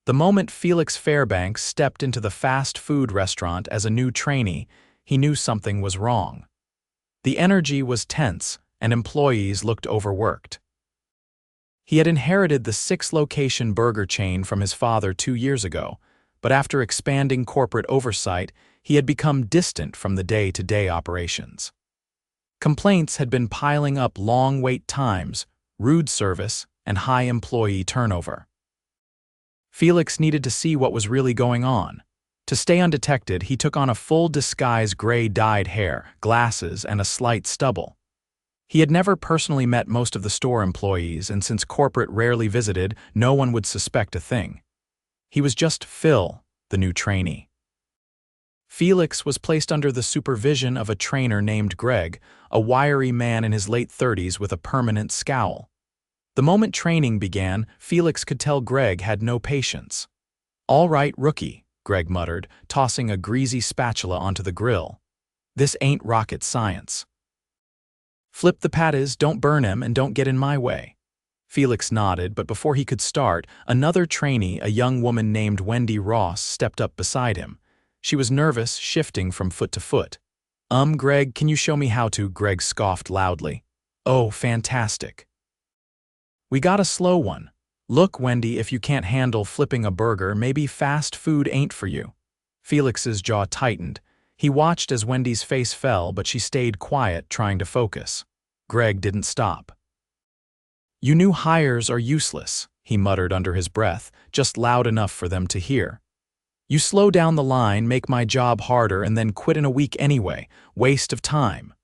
The moment Felix Fairbanks stepped into the fast food restaurant as a new trainee, he knew something was wrong. The energy was tense, and employees looked overworked. He had inherited the 6-location burger chain from his father 2 years ago, but after expanding corporate oversight, he had become distant from the day-to-day operations. Complaints had been piling up: long wait times, rude service, and high employee turnover. Felix needed to see what was really going on. To stay undetected, he took on a full disguise: gray dyed hair, glasses, and a slight stubble. He had never personally met most of the store employees, and since corporate rarely visited, no one would suspect a thing. He was just Phil, the new trainee. Felix was placed under the supervision of a trainer named Greg, a wiry man in his late 30s with a permanent scowl. The moment training began, Felix could tell Greg had no patience. "All right, rookie," Greg muttered, tossing a greasy spatula onto the grill. "This ain't rocket science. Flip the patties, don't burn him, and don't get in my way." Felix nodded, but before he could start, another trainee, a young woman named Wendy Ross, stepped up beside him. She was nervous, shifting from foot to foot. Greg, can you show me how to?" Greg scoffed loudly. "Oh, fantastic. We got a slow one. Look, Wendy, if you can't handle flipping a burger, maybe fast food ain't for you." Felix's jaw tightened. He watched as Wendy's face fell, but she stayed quiet, trying to focus. Greg didn't stop. "You new hires are useless," he muttered under his breath, just loud enough for them to hear. "You slow down the line, make my job harder, and then quit in a week anyway. Waste of time."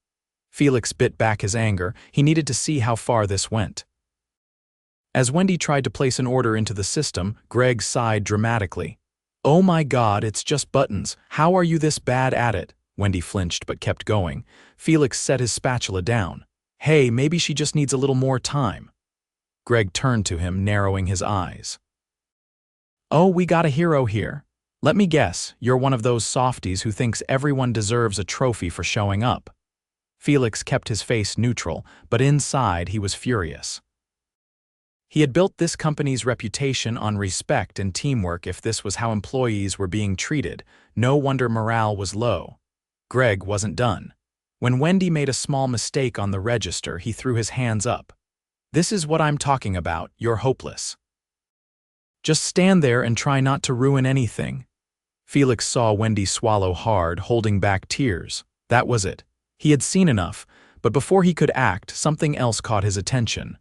Felix bit back his anger. He needed to see how far this went. As Wendy tried to place an order into the system, Greg sighed dramatically. "Oh my God, it's just buttons. How are you this bad at it?" Wendy flinched but kept going. Felix set his spatula down. "Hey, maybe she just needs a little more time." Greg turned to him, narrowing his eyes. "Oh, we got a hero here. Let me guess, you're one of those softies who thinks everyone deserves a trophy for showing up." Felix kept his face neutral, but inside he was furious. He had built this company's reputation on respect and teamwork. If this was how employees were being treated, no wonder morale was low. Greg wasn't done. When Wendy made a small mistake on the register, he threw his hands up. "This is what I'm talking about. You're hopeless. Just stand there and try not to ruin anything." Felix saw Wendy swallow hard, holding back tears. That was it. He had seen enough, but before he could act, something else caught his attention.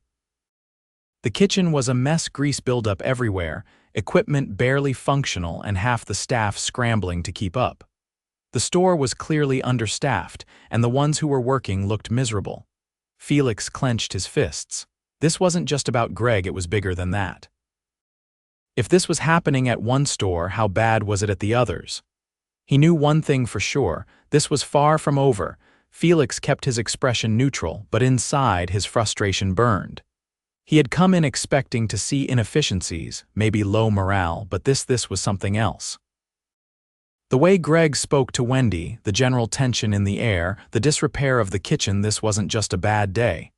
The kitchen was a mess, grease buildup everywhere, equipment barely functional, and half the staff scrambling to keep up. The store was clearly understaffed, and the ones who were working looked miserable. Felix clenched his fists. This wasn't just about Greg, it was bigger than that. If this was happening at one store, how bad was it at the others? He knew one thing for sure: this was far from over. Felix kept his expression neutral, but inside his frustration burned. He had come in expecting to see inefficiencies, maybe low morale, but this was something else. The way Greg spoke to Wendy, the general tension in the air, the disrepair of the kitchen, this wasn't just a bad day.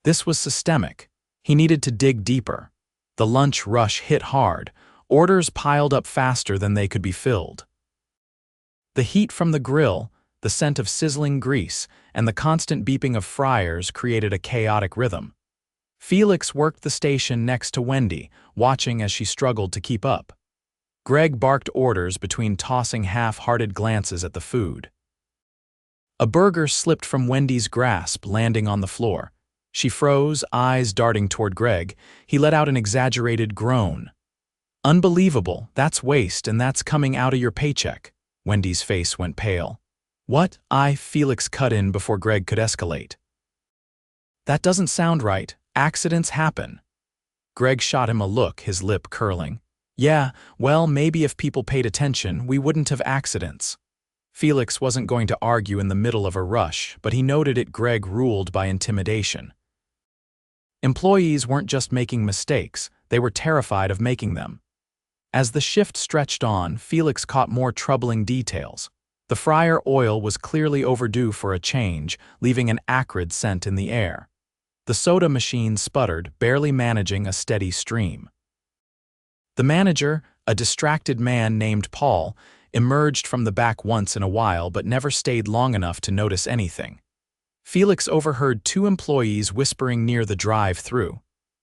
This was systemic. He needed to dig deeper. The lunch rush hit hard. Orders piled up faster than they could be filled. The heat from the grill, the scent of sizzling grease, and the constant beeping of fryers created a chaotic rhythm. Felix worked the station next to Wendy, watching as she struggled to keep up. Greg barked orders between tossing half-hearted glances at the food. A burger slipped from Wendy's grasp, landing on the floor. She froze, eyes darting toward Greg. He let out an exaggerated groan. "Unbelievable, that's waste, and that's coming out of your paycheck." Wendy's face went pale. "What?" Felix cut in before Greg could escalate. "That doesn't sound right. Accidents happen." Greg shot him a look, his lip curling. "Yeah, well, maybe if people paid attention, we wouldn't have accidents." Felix wasn't going to argue in the middle of a rush, but he noted it. Greg ruled by intimidation. Employees weren't just making mistakes, they were terrified of making them. As the shift stretched on, Felix caught more troubling details. The fryer oil was clearly overdue for a change, leaving an acrid scent in the air. The soda machine sputtered, barely managing a steady stream. The manager, a distracted man named Paul, emerged from the back once in a while but never stayed long enough to notice anything. Felix overheard two employees whispering near the drive-thru.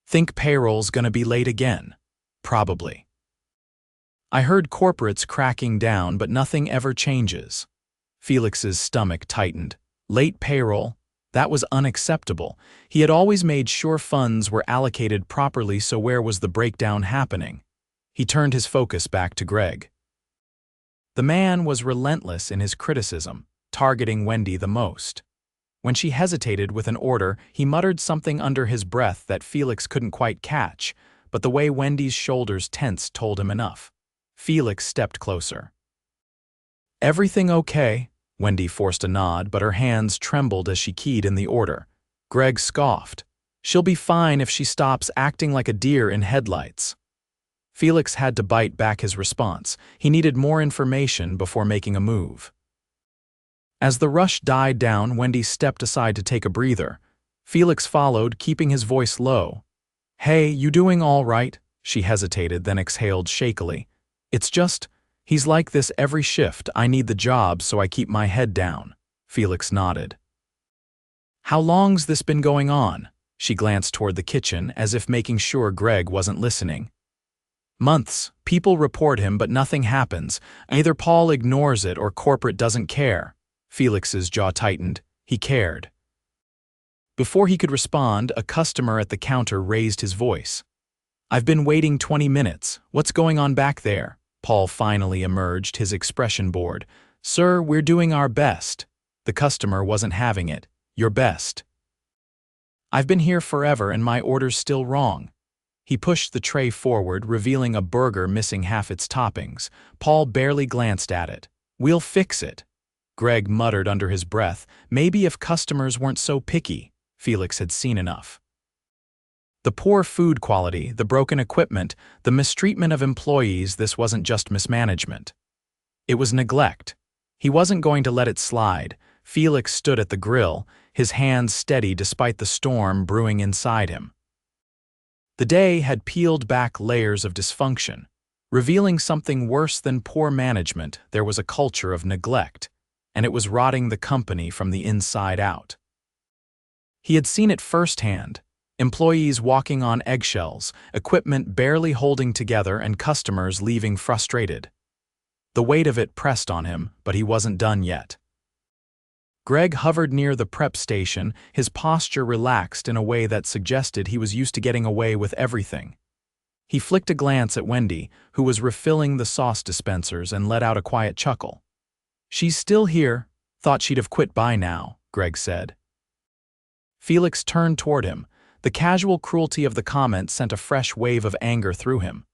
"Think payroll's gonna be late again." "Probably." "I heard corporates cracking down, but nothing ever changes." Felix's stomach tightened. Late payroll? That was unacceptable. He had always made sure funds were allocated properly, so where was the breakdown happening? He turned his focus back to Greg. The man was relentless in his criticism, targeting Wendy the most. When she hesitated with an order, he muttered something under his breath that Felix couldn't quite catch, but the way Wendy's shoulders tensed told him enough. Felix stepped closer. "Everything okay?" Wendy forced a nod, but her hands trembled as she keyed in the order. Greg scoffed. "She'll be fine if she stops acting like a deer in headlights." Felix had to bite back his response. He needed more information before making a move. As the rush died down, Wendy stepped aside to take a breather. Felix followed, keeping his voice low. "Hey, you doing all right?" She hesitated, then exhaled shakily. "It's just, he's like this every shift. I need the job, so I keep my head down." Felix nodded. "How long's this been going on?" She glanced toward the kitchen, as if making sure Greg wasn't listening. "Months. People report him, but nothing happens. Either Paul ignores it or corporate doesn't care." Felix's jaw tightened. He cared. Before he could respond, a customer at the counter raised his voice. "I've been waiting 20 minutes. What's going on back there?" Paul finally emerged, his expression bored. "Sir, we're doing our best." The customer wasn't having it. "Your best." "I've been here forever and my order's still wrong." He pushed the tray forward, revealing a burger missing half its toppings. Paul barely glanced at it. "We'll fix it." Greg muttered under his breath, maybe if customers weren't so picky. Felix had seen enough. The poor food quality, the broken equipment, the mistreatment of employees, this wasn't just mismanagement. It was neglect. He wasn't going to let it slide. Felix stood at the grill, his hands steady despite the storm brewing inside him. The day had peeled back layers of dysfunction. Revealing something worse than poor management, there was a culture of neglect, and it was rotting the company from the inside out. He had seen it firsthand. Employees walking on eggshells, equipment barely holding together, and customers leaving frustrated. The weight of it pressed on him, but he wasn't done yet. Greg hovered near the prep station, his posture relaxed in a way that suggested he was used to getting away with everything. He flicked a glance at Wendy, who was refilling the sauce dispensers, and let out a quiet chuckle. "She's still here. Thought she'd have quit by now," Greg said. Felix turned toward him. The casual cruelty of the comment sent a fresh wave of anger through him.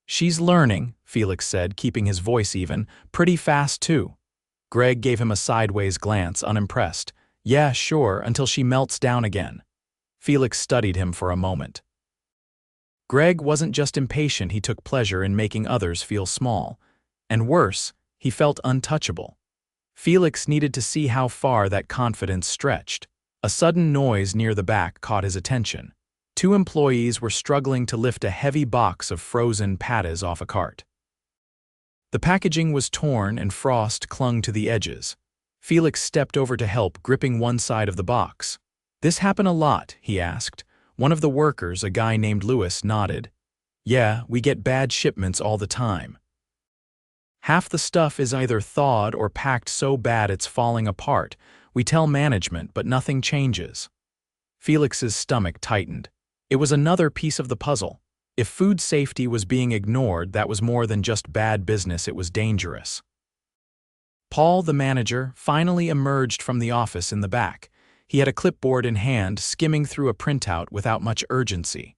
"She's learning," Felix said, keeping his voice even, "pretty fast too." Greg gave him a sideways glance, unimpressed. "Yeah, sure, until she melts down again." Felix studied him for a moment. Greg wasn't just impatient, he took pleasure in making others feel small. And worse, he felt untouchable. Felix needed to see how far that confidence stretched. A sudden noise near the back caught his attention. Two employees were struggling to lift a heavy box of frozen patties off a cart. The packaging was torn and frost clung to the edges. Felix stepped over to help, gripping one side of the box. "This happen a lot?" he asked. One of the workers, a guy named Lewis, nodded. "Yeah, we get bad shipments all the time. Half the stuff is either thawed or packed so bad it's falling apart. We tell management, but nothing changes." Felix's stomach tightened. It was another piece of the puzzle. If food safety was being ignored, that was more than just bad business, it was dangerous. Paul, the manager, finally emerged from the office in the back. He had a clipboard in hand, skimming through a printout without much urgency.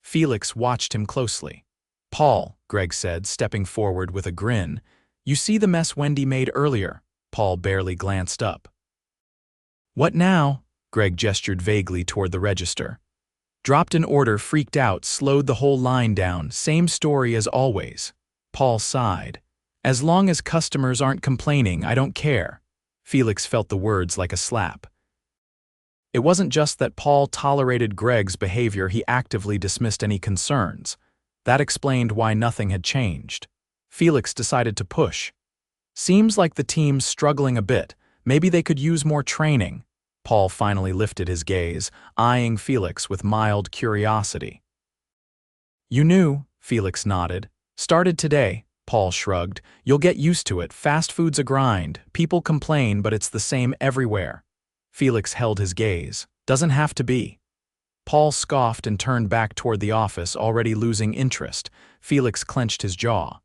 Felix watched him closely. "Paul," Greg said, stepping forward with a grin, "you see the mess Wendy made earlier?" Paul barely glanced up. "What now?" Greg gestured vaguely toward the register. "Dropped an order, freaked out, slowed the whole line down. Same story as always." Paul sighed. "As long as customers aren't complaining, I don't care." Felix felt the words like a slap. It wasn't just that Paul tolerated Greg's behavior, he actively dismissed any concerns. That explained why nothing had changed. Felix decided to push. Seems like the team's struggling a bit. Maybe they could use more training. Paul finally lifted his gaze, eyeing Felix with mild curiosity. You knew, Felix nodded. Started today, Paul shrugged. You'll get used to it. Fast food's a grind. People complain, but it's the same everywhere. Felix held his gaze. Doesn't have to be. Paul scoffed and turned back toward the office, already losing interest. Felix clenched his jaw.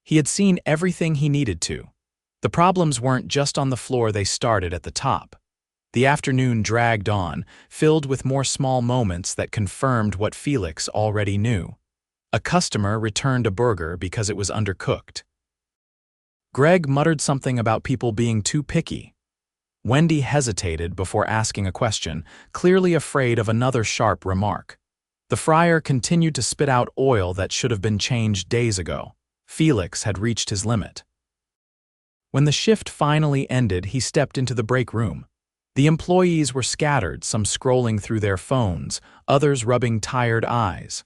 He had seen everything he needed to. The problems weren't just on the floor, they started at the top. The afternoon dragged on, filled with more small moments that confirmed what Felix already knew. A customer returned a burger because it was undercooked. Greg muttered something about people being too picky. Wendy hesitated before asking a question, clearly afraid of another sharp remark. The fryer continued to spit out oil that should have been changed days ago. Felix had reached his limit. When the shift finally ended, he stepped into the break room. The employees were scattered, some scrolling through their phones, others rubbing tired eyes.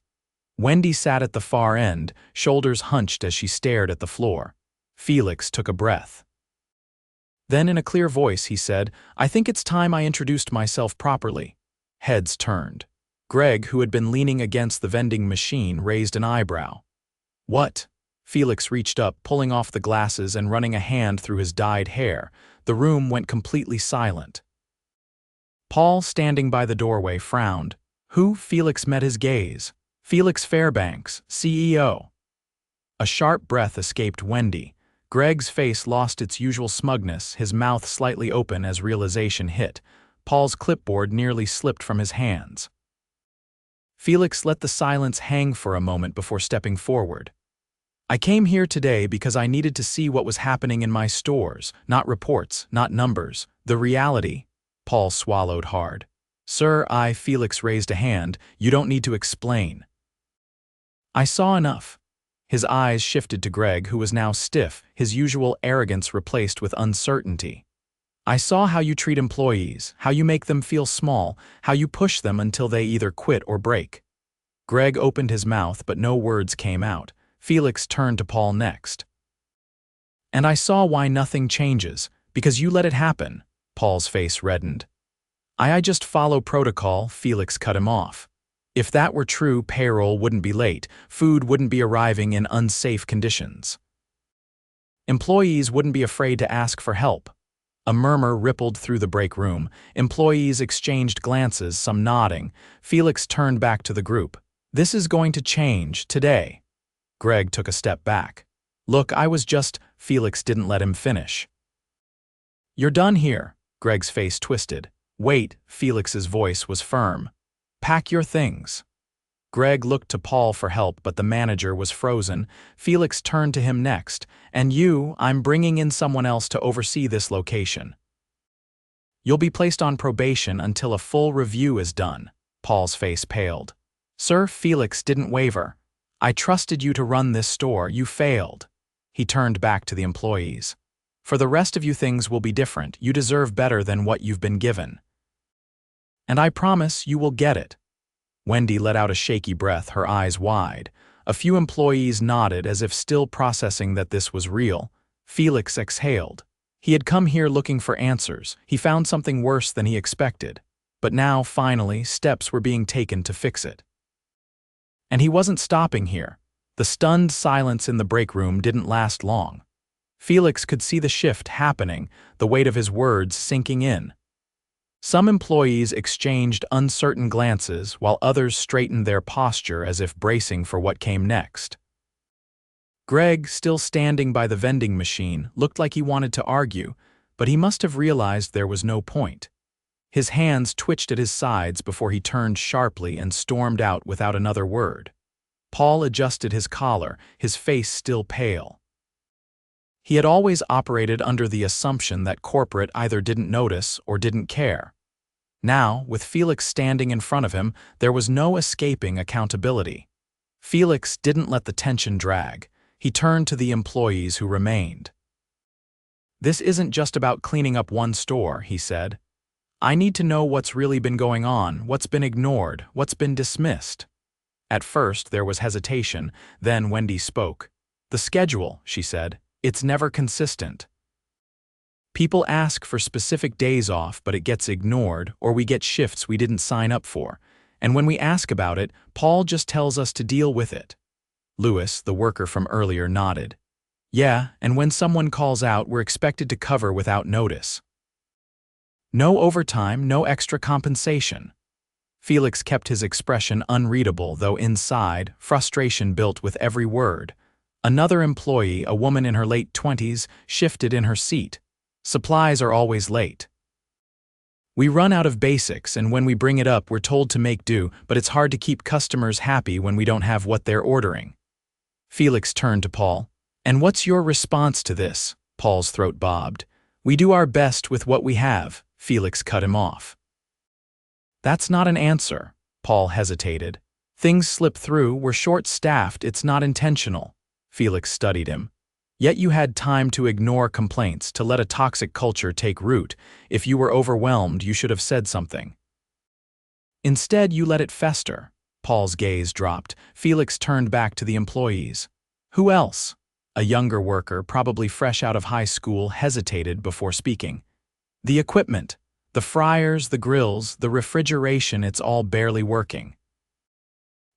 Wendy sat at the far end, shoulders hunched as she stared at the floor. Felix took a breath. Then in a clear voice he said, "I think it's time I introduced myself properly." Heads turned. Greg, who had been leaning against the vending machine, raised an eyebrow. "What?" Felix reached up, pulling off the glasses and running a hand through his dyed hair. The room went completely silent. Paul, standing by the doorway, frowned. Who? Felix met his gaze. Felix Fairbanks, CEO. A sharp breath escaped Wendy. Greg's face lost its usual smugness, his mouth slightly open as realization hit. Paul's clipboard nearly slipped from his hands. Felix let the silence hang for a moment before stepping forward. "I came here today because I needed to see what was happening in my stores, not reports, not numbers, the reality." Paul swallowed hard. "Sir, Felix raised a hand. You don't need to explain." "I saw enough." His eyes shifted to Greg, who was now stiff, his usual arrogance replaced with uncertainty. "I saw how you treat employees, how you make them feel small, how you push them until they either quit or break." Greg opened his mouth, but no words came out. Felix turned to Paul next. "And I saw why nothing changes, because you let it happen." Paul's face reddened. I just follow protocol," Felix cut him off. "If that were true, payroll wouldn't be late, food wouldn't be arriving in unsafe conditions. Employees wouldn't be afraid to ask for help." A murmur rippled through the break room. Employees exchanged glances, some nodding. Felix turned back to the group. "This is going to change, today." Greg took a step back. "Look, Felix didn't let him finish. "You're done here." Greg's face twisted. "Wait," Felix's voice was firm. "Pack your things." Greg looked to Paul for help, but the manager was frozen. Felix turned to him next. "And you, I'm bringing in someone else to oversee this location. You'll be placed on probation until a full review is done." Paul's face paled. "Sir," Felix didn't waver. "I trusted you to run this store. You failed." He turned back to the employees. "For the rest of you, things will be different. You deserve better than what you've been given. And I promise you will get it." Wendy let out a shaky breath, her eyes wide. A few employees nodded as if still processing that this was real. Felix exhaled. He had come here looking for answers. He found something worse than he expected. But now, finally, steps were being taken to fix it. And he wasn't stopping here. The stunned silence in the break room didn't last long. Felix could see the shift happening, the weight of his words sinking in. Some employees exchanged uncertain glances, while others straightened their posture as if bracing for what came next. Greg, still standing by the vending machine, looked like he wanted to argue, but he must have realized there was no point. His hands twitched at his sides before he turned sharply and stormed out without another word. Paul adjusted his collar, his face still pale. He had always operated under the assumption that corporate either didn't notice or didn't care. Now, with Felix standing in front of him, there was no escaping accountability. Felix didn't let the tension drag. He turned to the employees who remained. "This isn't just about cleaning up one store," he said. "I need to know what's really been going on, what's been ignored, what's been dismissed." At first, there was hesitation, then Wendy spoke. "The schedule," she said, "it's never consistent. People ask for specific days off, but it gets ignored, or we get shifts we didn't sign up for. And when we ask about it, Paul just tells us to deal with it." Lewis, the worker from earlier, nodded. "Yeah, and when someone calls out, we're expected to cover without notice. No overtime, no extra compensation." Felix kept his expression unreadable, though inside, frustration built with every word. Another employee, a woman in her late 20s, shifted in her seat. "Supplies are always late. We run out of basics, and when we bring it up, we're told to make do, but it's hard to keep customers happy when we don't have what they're ordering." Felix turned to Paul. "And what's your response to this?" Paul's throat bobbed. "We do our best with what we have," Felix cut him off. "That's not an answer." Paul hesitated. "Things slip through, we're short-staffed, it's not intentional." Felix studied him. "Yet you had time to ignore complaints, to let a toxic culture take root. If you were overwhelmed, you should have said something. Instead, you let it fester." Paul's gaze dropped. Felix turned back to the employees. "Who else?" A younger worker, probably fresh out of high school, hesitated before speaking. "The equipment. The fryers, the grills, the refrigeration, it's all barely working.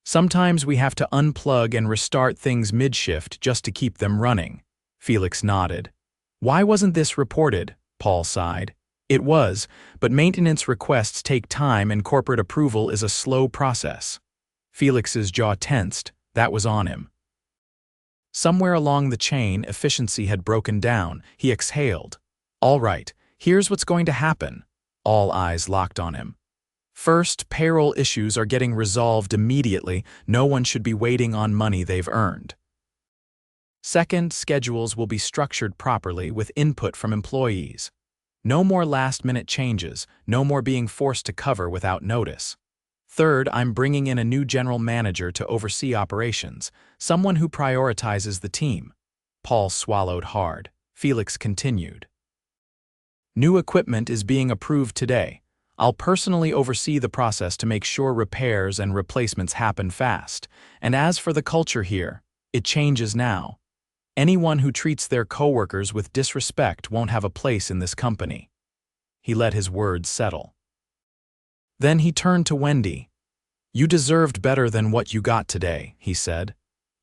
Sometimes we have to unplug and restart things mid-shift just to keep them running." Felix nodded. "Why wasn't this reported?" Paul sighed. "It was, but maintenance requests take time and corporate approval is a slow process." Felix's jaw tensed. That was on him. Somewhere along the chain, efficiency had broken down. He exhaled. "All right, here's what's going to happen." All eyes locked on him. "First, payroll issues are getting resolved immediately. No one should be waiting on money they've earned. Second, schedules will be structured properly with input from employees. No more last-minute changes, no more being forced to cover without notice. Third, I'm bringing in a new general manager to oversee operations, someone who prioritizes the team." Paul swallowed hard. Felix continued. "New equipment is being approved today. I'll personally oversee the process to make sure repairs and replacements happen fast. And as for the culture here, it changes now. Anyone who treats their coworkers with disrespect won't have a place in this company." He let his words settle. Then he turned to Wendy. "You deserved better than what you got today," he said.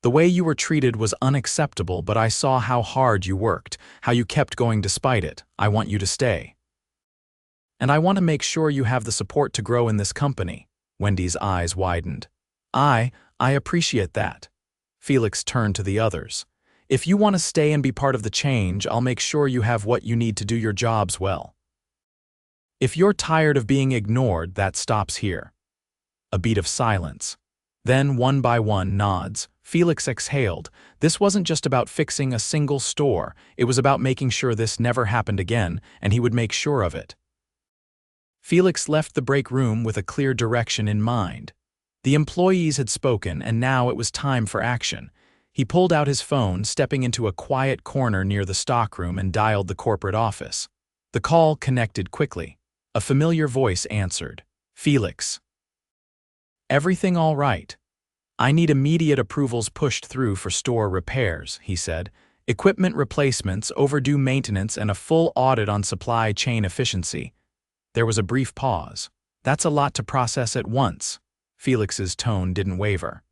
"The way you were treated was unacceptable, but I saw how hard you worked, how you kept going despite it. I want you to stay. And I want to make sure you have the support to grow in this company." Wendy's eyes widened. I appreciate that." Felix turned to the others. "If you want to stay and be part of the change, I'll make sure you have what you need to do your jobs well. If you're tired of being ignored, that stops here." A beat of silence. Then, one by one, nods. Felix exhaled. This wasn't just about fixing a single store. It was about making sure this never happened again, and he would make sure of it. Felix left the break room with a clear direction in mind. The employees had spoken, and now it was time for action. He pulled out his phone, stepping into a quiet corner near the stockroom, and dialed the corporate office. The call connected quickly. A familiar voice answered. "Felix. Everything all right? I need immediate approvals pushed through for store repairs," he said. "Equipment replacements, overdue maintenance, and a full audit on supply chain efficiency." There was a brief pause. "That's a lot to process at once." Felix's tone didn't waver.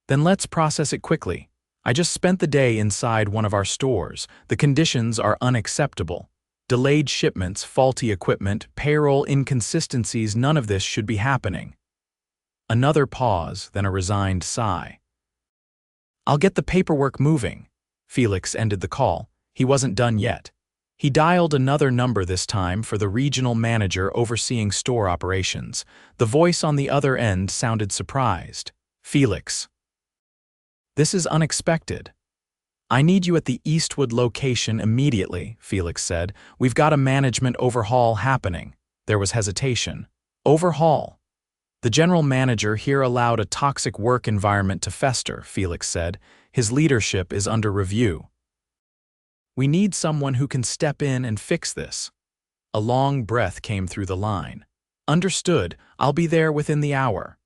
"Then let's process it quickly. I just spent the day inside one of our stores. The conditions are unacceptable. Delayed shipments, faulty equipment, payroll inconsistencies, none of this should be happening." Another pause, then a resigned sigh. "I'll get the paperwork moving." Felix ended the call. He wasn't done yet. He dialed another number this time for the regional manager overseeing store operations. The voice on the other end sounded surprised. "Felix. This is unexpected. I need you at the Eastwood location immediately," Felix said. "We've got a management overhaul happening." There was hesitation. "Overhaul?" "The general manager here allowed a toxic work environment to fester," Felix said. "His leadership is under review. We need someone who can step in and fix this." A long breath came through the line. "Understood. I'll be there within the hour."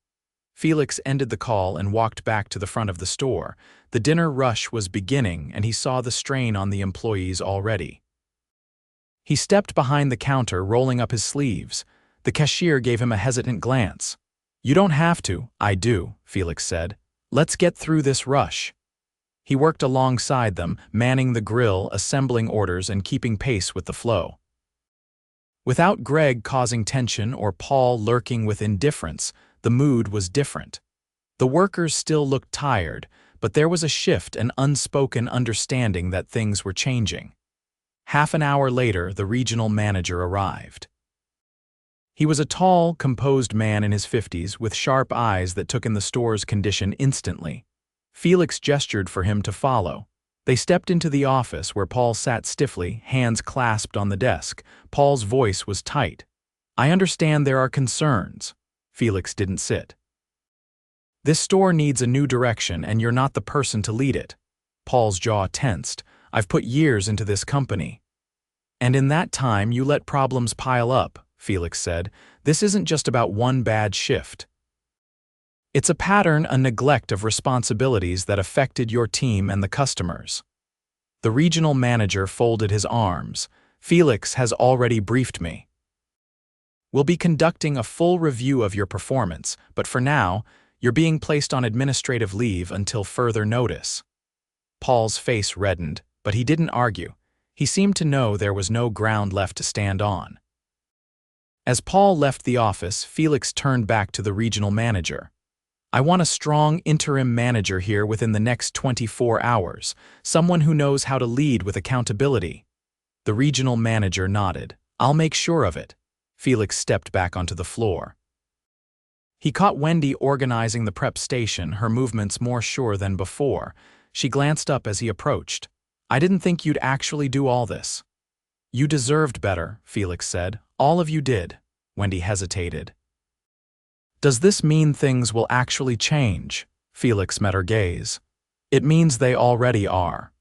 Felix ended the call and walked back to the front of the store. The dinner rush was beginning, and he saw the strain on the employees already. He stepped behind the counter, rolling up his sleeves. The cashier gave him a hesitant glance. "You don't have to." "I do," Felix said. "Let's get through this rush." He worked alongside them, manning the grill, assembling orders, and keeping pace with the flow. Without Greg causing tension or Paul lurking with indifference, the mood was different. The workers still looked tired, but there was a shift, an unspoken understanding that things were changing. Half an hour later, the regional manager arrived. He was a tall, composed man in his 50s with sharp eyes that took in the store's condition instantly. Felix gestured for him to follow. They stepped into the office where Paul sat stiffly, hands clasped on the desk. Paul's voice was tight. "I understand there are concerns." Felix didn't sit. "This store needs a new direction, and you're not the person to lead it." Paul's jaw tensed. "I've put years into this company." "And in that time you let problems pile up," Felix said. "This isn't just about one bad shift. It's a pattern, a neglect of responsibilities that affected your team and the customers." The regional manager folded his arms. "Felix has already briefed me. We'll be conducting a full review of your performance, but for now, you're being placed on administrative leave until further notice." Paul's face reddened, but he didn't argue. He seemed to know there was no ground left to stand on. As Paul left the office, Felix turned back to the regional manager. "I want a strong interim manager here within the next 24 hours, someone who knows how to lead with accountability." The regional manager nodded. "I'll make sure of it." Felix stepped back onto the floor. He caught Wendy organizing the prep station, her movements more sure than before. She glanced up as he approached. "I didn't think you'd actually do all this." "You deserved better," Felix said. "All of you did." Wendy hesitated. "Does this mean things will actually change?" Felix met her gaze. "It means they already are."